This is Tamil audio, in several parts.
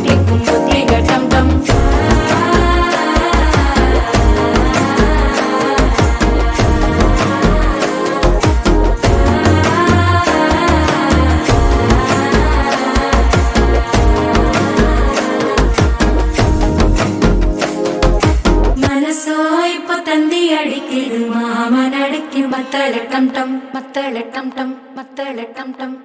தட்டிக்கும் முத்திக டம் டம் மனசோ இப்ப தந்தி அடிக்குது மாமன் அடிக்கு மத்தள டம் டம் மத்தள டம் டம் மத்தள டம் டம்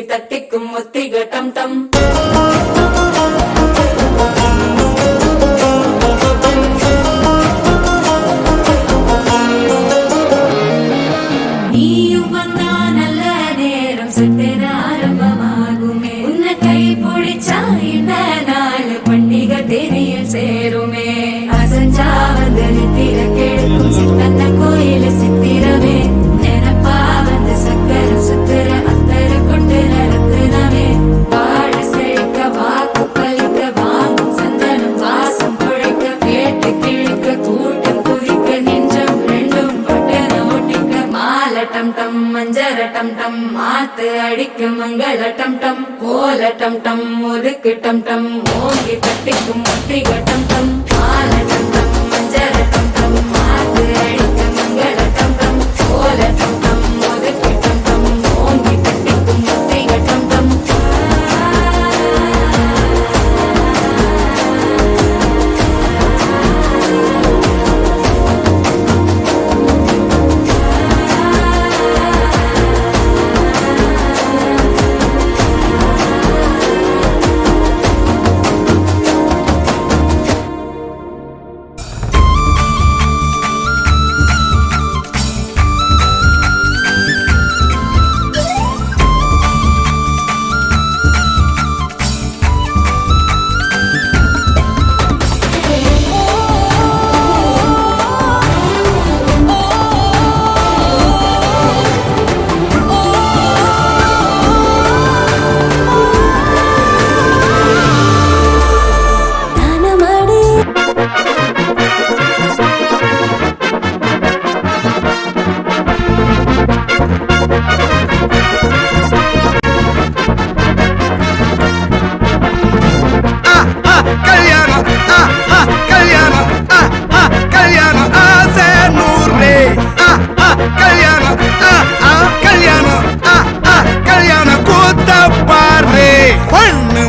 தட்டிக்கும் முத்திக டம் டம் நீயும் வந்தா நல்ல நேரம் சட்டென ஆரம்பமாகுமே உன்னை கை பிடிச்சா இந்த நாள் பண்டிகை தேனியில் சேருமே அசஞ்சா வந்து நித்திர கெடுக்கும் சித்தன்ன கோயில சித்திரமே நினப்பா வந்து சக்கர சுத்திர டம் டம் மஞ்சர டம் டம் மாத்து அடிக்கு மங்கள டம் டம் கோல டம் டம் முறுக்கு டம் டம் ஓங்கி தட்டிக்கும் முத்திக டம் டம் மால டம் டம் மஞ்சர டம் டம் மாத்து அடிக்கு மங்கள டம் டம் கோல டம் டம் முறுக்கு டம் டம் ஓங்கி தட்டிக்கும் முத்திக டம் டம்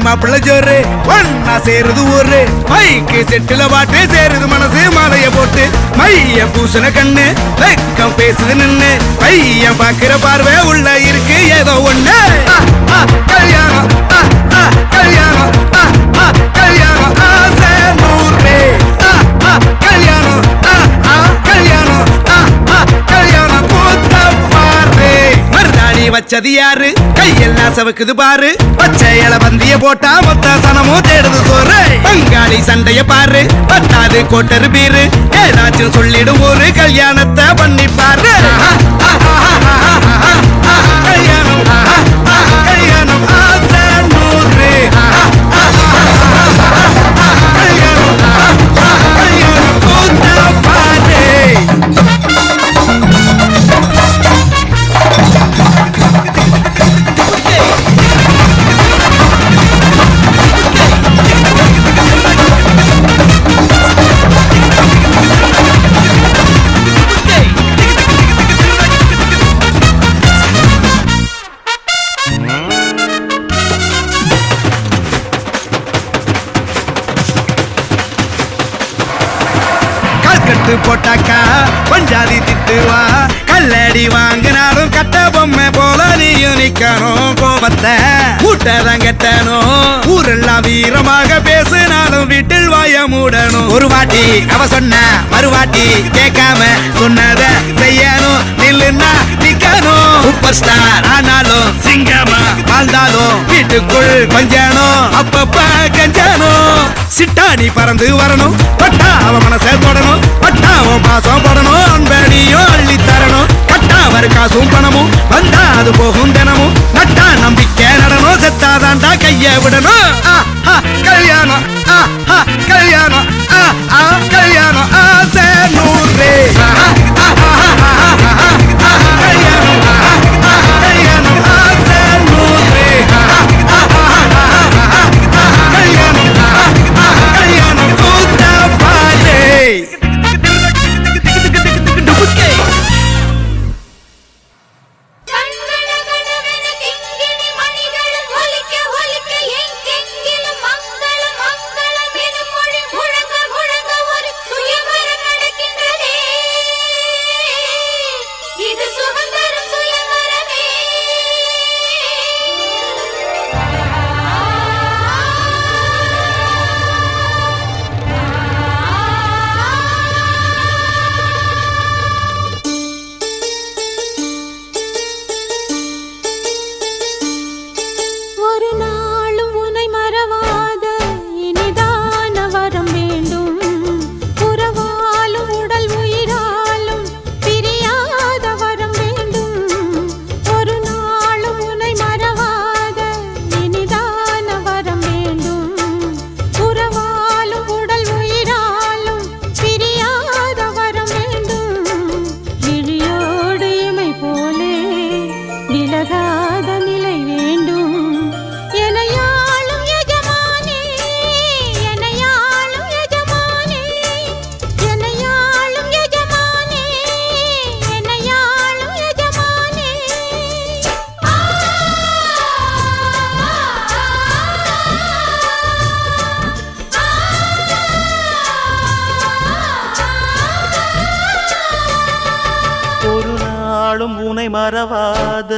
மாப்பிள்ள ஜோரு ஒன்னா சேருது ஒரு மைக்கு செட்டுல பாட்டு சேருது மனசு மாலைய போட்டு மைய பூசன கண்ணு வெக்கம் பேசுது நின்னு பையன் பாக்குற பார்வை உள்ள இருக்கு ஏதோ ஒண்ணு கல்யாணம் கல்யாணம் கல்யாணம் ஆசை நூறு கல்யாணம் கல்யாணம் கல்யாணம் கூத்த பாரு மருதாணி வச்சது யாரு கையெல்லாம் சவுக்குது பாரு பச்சை இல பந்திய போட்டா மொத்த சனமும் தேடுது சோறு பங்காளி சண்டைய பாரு பத்தாது கோட்டரு பீரு ஏதாச்சும் சொல்லிடும் ஒரு கல்யாணத்தை பண்ணி பாரு கல்யாணம் கல்யாணம் ஆசை நூறு கல்யாணம் கல்யாணம் கூத்த பாரு போட்டாக்கா பஞ்சாதி திட்டுவா கல்லடி வாங்கினாலும் கட்ட பொம்மை போல நீயும் நிக்கணும் கோபத்தை ஊட்டதான் கட்டணும் ஊரெல்லாம் வீரமாக பேசுனா கேட்டாலும் வீட்டில் வாய மூடணும். ஒரு வாட்டி அவ சொன்ன மறுவாட்டி கேட்காம சொன்னத செய்யணும். நில்லுன்னா நிக்கணும். சூப்பர் ஸ்டார் ஆனாலும் சிங்கமா வாழ்ந்தாலும் வீட்டுக்குள் கொஞ்சணும். அப்பப்ப கஞ்சணும். சிட்டாணி பறந்து வரணும். பட்டா அவ மனசை தொடணும். பட்டாவும் பாசம் படணும். அன்படியும் அள்ளி தரணும். பட்டா வரு காசும் பணமும் வந்தா அது போகும் தினமும். நட்டா நம்பிக்கை நடணும். செத்தாதாண்டா கைய விடணும். கல்யாணம் கல்யாணம் கல்யாணம் ஆசை நூறு. கல்யாணம் கல்யாணம் ஆசை நூறு. கல்யாணம் கல்யாணம் கூத்த பாலே. உனை மறவாத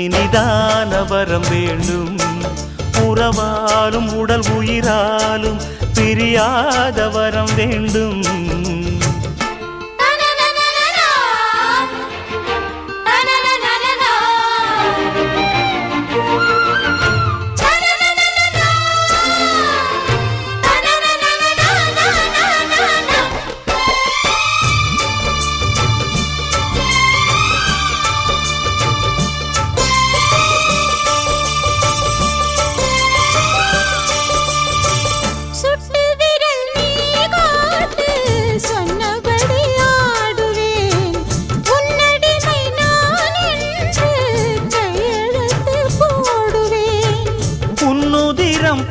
இனிதான வரம் வேண்டும். உறவாலும் உடல் உயிராலும் பிரியாத வரம் வேண்டும்.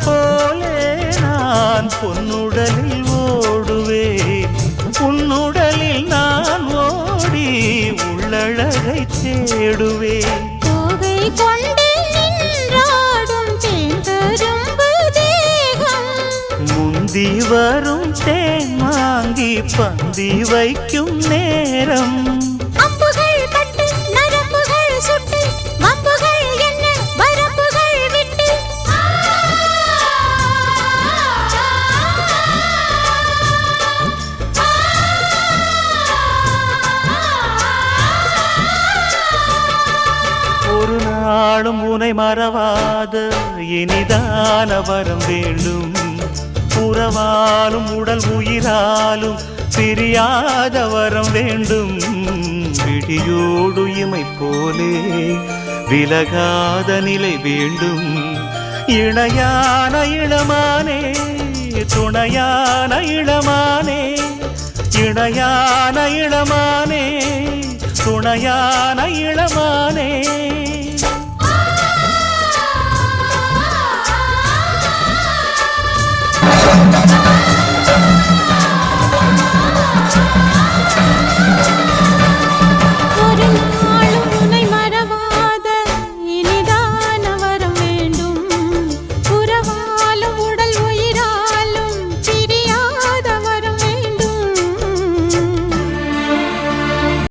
போலே நான் பொன்னுடலில் ஓடுவேன். உன்னுடலில் நான் ஓடி உள்ளழகை தேடுவேன். கோகை கொண்டு நின்றாடும் தேங்கரும்பு தேகம். முந்தி வரும் தேன் வாங்கி பந்தி வைக்கும் நேரம். அம்புகள் பட்டு நரம்புகள் சுட்டு மம்புகள் என்ன வரம்புகள் விட்டு. ஒரு நாளும் உனை மறவாத இனிதான வரம் வேண்டும். உறவாலும் உடல் உயிராலும் பிரியாத வரம் வேண்டும். விடியோடு இமை போலே விலகாத நிலை வேண்டும். இணையான இளமானே துணையான இளமானே. இணையான இளமானே துணையான இளமானே.